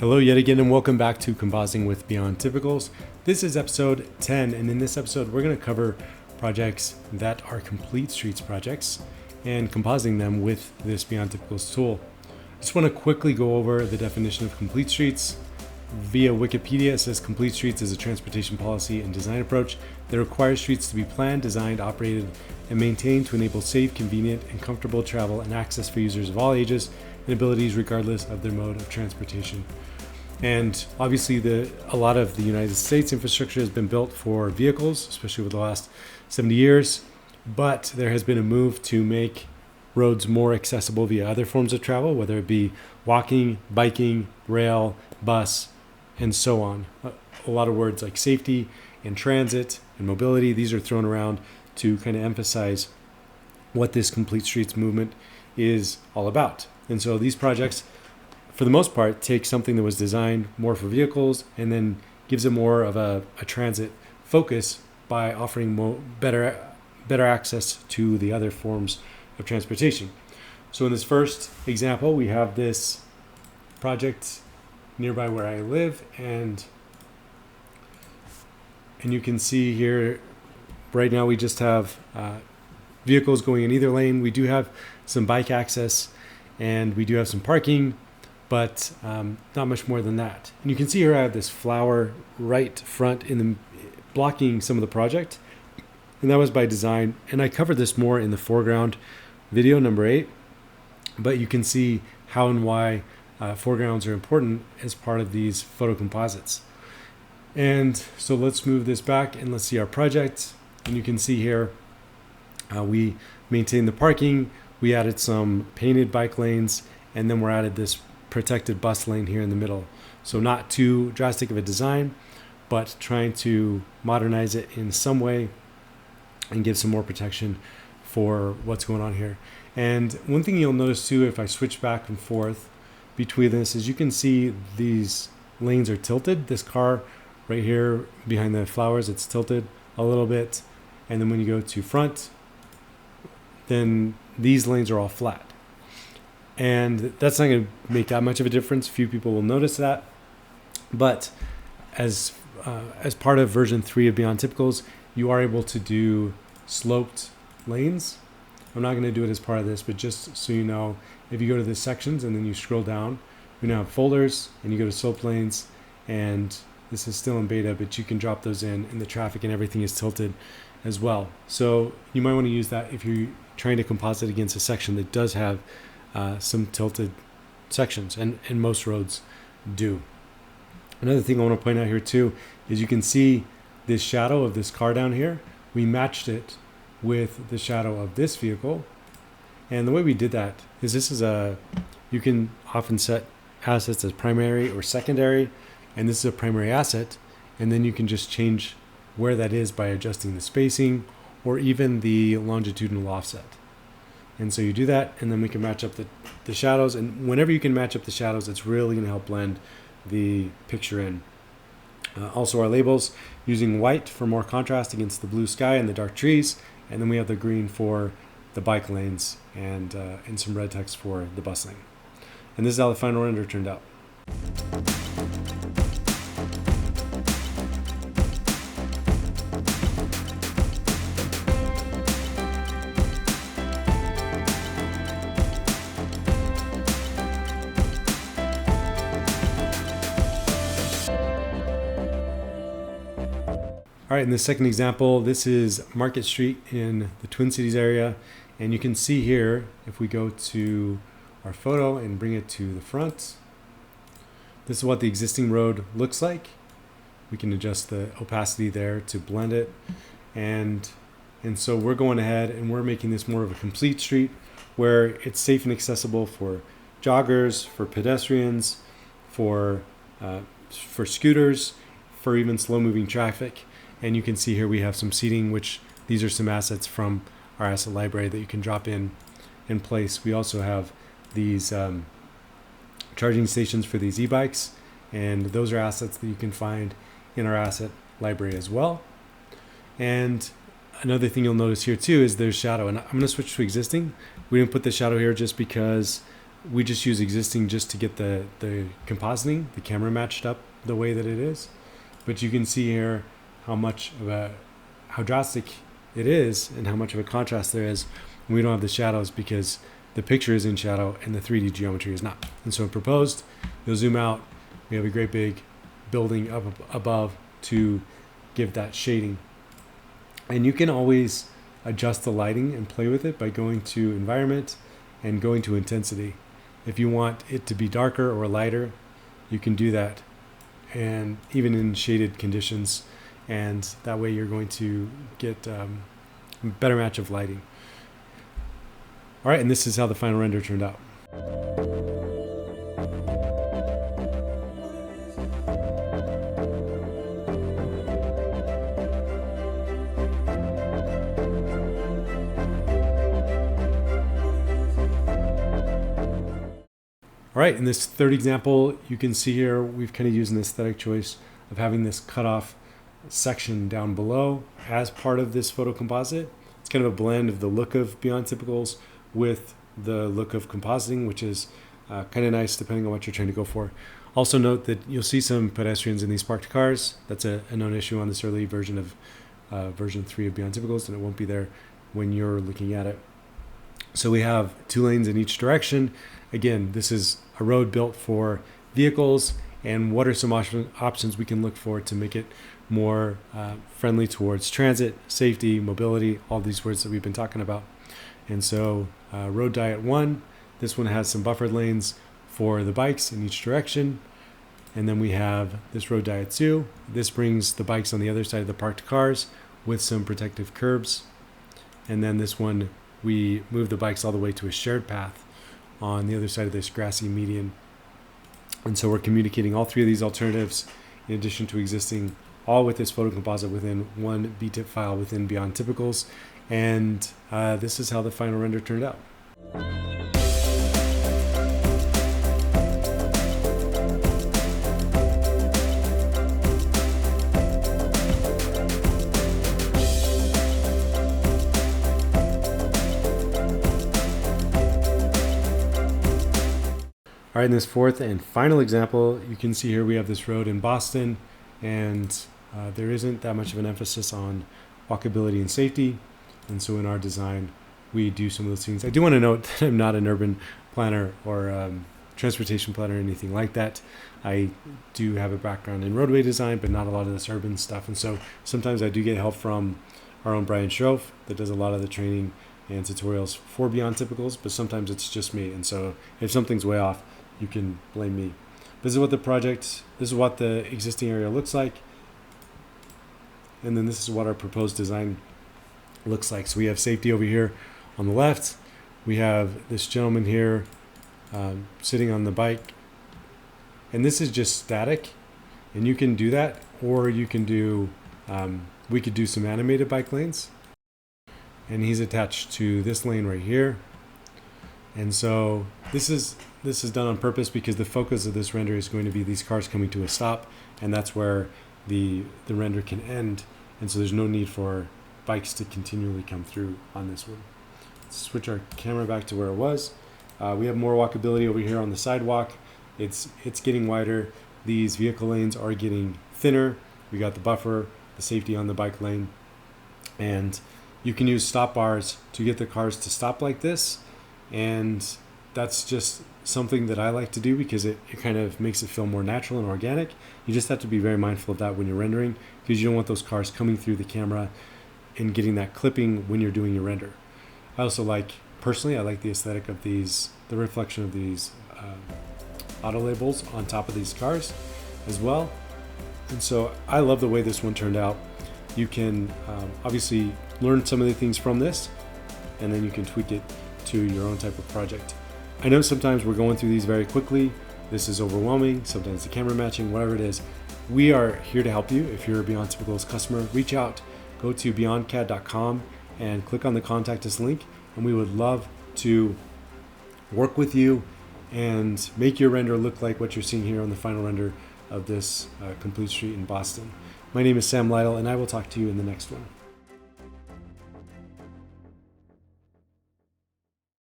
Hello yet again and welcome back to Compositing with Beyond Typicals. This is episode 10, and in this episode we're going to cover projects that are complete streets projects and compositing them with this Beyond Typicals tool. I just want to quickly go over the definition of complete streets. Via Wikipedia, it says complete streets is a transportation policy and design approach that requires streets to be planned, designed, operated, and maintained to enable safe, convenient, and comfortable travel and access for users of all ages and abilities regardless of their mode of transportation. And obviously a lot of the United States infrastructure has been built for vehicles, especially over the last 70 years, but there has been a move to make roads more accessible via other forms of travel, whether it be walking, biking, rail, bus, and so on. A lot of words like safety and transit and mobility, these are thrown around to kind of emphasize what this complete streets movement is all about. And so these projects, for the most part, take something that was designed more for vehicles and then gives it more of a transit focus by offering better access to the other forms of transportation. So in this first example, we have this project nearby where I live, and you can see here right now we just have vehicles going in either lane. We do have some bike access and we do have some parking, but not much more than that. And you can see here I have this flower right front blocking some of the project, and that was by design. And I covered this more in the foreground video number 8, but you can see how and why foregrounds are important as part of these photo composites. And so let's move this back and let's see our project. And you can see here we maintained the parking, we added some painted bike lanes, and then we're added this protected bus lane here in the middle. So not too drastic of a design, but trying to modernize it in some way and give some more protection for what's going on here. And one thing you'll notice too, if I switch back and forth between this, is you can see these lanes are tilted. This car right here behind the flowers, it's tilted a little bit. And then when you go to front, then these lanes are all flat. And that's not going to make that much of a difference. Few people will notice that. But as part of version 3 of Beyond Typicals, you are able to do sloped lanes. I'm not going to do it as part of this, but just so you know, if you go to the sections and then you scroll down, we now have folders, and you go to slope lanes, and this is still in beta, but you can drop those in, and the traffic and everything is tilted as well. So you might want to use that if you're trying to composite against a section that does have some tilted sections, and most roads do. Another thing I want to point out here too is you can see this shadow of this car down here. We matched it with the shadow of this vehicle, and the way we did that is you can often set assets as primary or secondary, and this is a primary asset, and then you can just change where that is by adjusting the spacing or even the longitudinal offset. And so you do that, and then we can match up the shadows. And whenever you can match up the shadows, it's really going to help blend the picture in. Also our labels, using white for more contrast against the blue sky and the dark trees. And then we have the green for the bike lanes and some red text for the bus lane. And this is how the final render turned out. All right, in the second example, this is Market Street in the Twin Cities area. And you can see here, if we go to our photo and bring it to the front, this is what the existing road looks like. We can adjust the opacity there to blend it. And so we're going ahead and we're making this more of a complete street where it's safe and accessible for joggers, for pedestrians, for scooters, for even slow-moving traffic. And you can see here we have some seating, which these are some assets from our asset library that you can drop in place. We also have these charging stations for these e-bikes, and those are assets that you can find in our asset library as well. And another thing you'll notice here too is there's shadow, and I'm going to switch to existing. We didn't put the shadow here just because we just use existing just to get the compositing, the camera matched up the way that it is. But you can see here how drastic it is and how much of a contrast there is when we don't have the shadows, because the picture is in shadow and the 3D geometry is not. And so in proposed, you'll zoom out, we have a great big building up above to give that shading. And you can always adjust the lighting and play with it by going to environment and going to intensity. If you want it to be darker or lighter, you can do that, and even in shaded conditions, and that way you're going to get a better match of lighting. All right, and this is how the final render turned out. All right, in this third example, you can see here we've kind of used an aesthetic choice of having this cutoff section down below as part of this photo composite. It's kind of a blend of the look of Beyond Typicals with the look of compositing, which is kind of nice depending on what you're trying to go for. Also note that you'll see some pedestrians in these parked cars. That's a known issue on this early version of version 3 of Beyond Typicals, and it won't be there when you're looking at it. So we have 2 lanes in each direction. Again, this is a road built for vehicles, and what are some options we can look for to make it more friendly towards transit, safety, mobility, all these words that we've been talking about. And so road diet 1, this one has some buffered lanes for the bikes in each direction. And then we have this road diet 2. This brings the bikes on the other side of the parked cars with some protective curbs. And then this one, we move the bikes all the way to a shared path on the other side of this grassy median. And so we're communicating all 3 of these alternatives in addition to existing, all with this photo composite within one BTIP file within Beyond Typicals. And this is how the final render turned out. All right, in this fourth and final example, you can see here we have this road in Boston, and there isn't that much of an emphasis on walkability and safety. And so in our design, we do some of those things. I do want to note that I'm not an urban planner or transportation planner or anything like that. I do have a background in roadway design, but not a lot of this urban stuff. And so sometimes I do get help from our own Brian Schroff that does a lot of the training and tutorials for Beyond Typicals, but sometimes it's just me. And so if something's way off, you can blame me. This is what the existing area looks like. And then this is what our proposed design looks like. So we have safety over here on the left. We have this gentleman here sitting on the bike. And this is just static. And you can do that, or you can do, we could do some animated bike lanes. And he's attached to this lane right here. And so this is done on purpose because the focus of this render is going to be these cars coming to a stop, and that's where the render can end. And so there's no need for bikes to continually come through on this one. Let's switch our camera back to where it was. We have more walkability over here on the sidewalk. It's getting wider. These vehicle lanes are getting thinner. We got the buffer, the safety on the bike lane, and you can use stop bars to get the cars to stop like this. And that's just something that I like to do because it kind of makes it feel more natural and organic. You just have to be very mindful of that when you're rendering, because you don't want those cars coming through the camera and getting that clipping when you're doing your render. I also personally I like the aesthetic of the reflection of these auto labels on top of these cars as well. And so I love the way this one turned out. You can obviously learn some of the things from this, and then you can tweak it to your own type of project. I know sometimes we're going through these very quickly. This is overwhelming. Sometimes the camera matching, whatever it is. We are here to help you. If you're a Beyond Typicals customer, reach out. Go to beyondcad.com and click on the contact us link, and we would love to work with you and make your render look like what you're seeing here on the final render of this complete street in Boston. My name is Sam Lytle, and I will talk to you in the next one.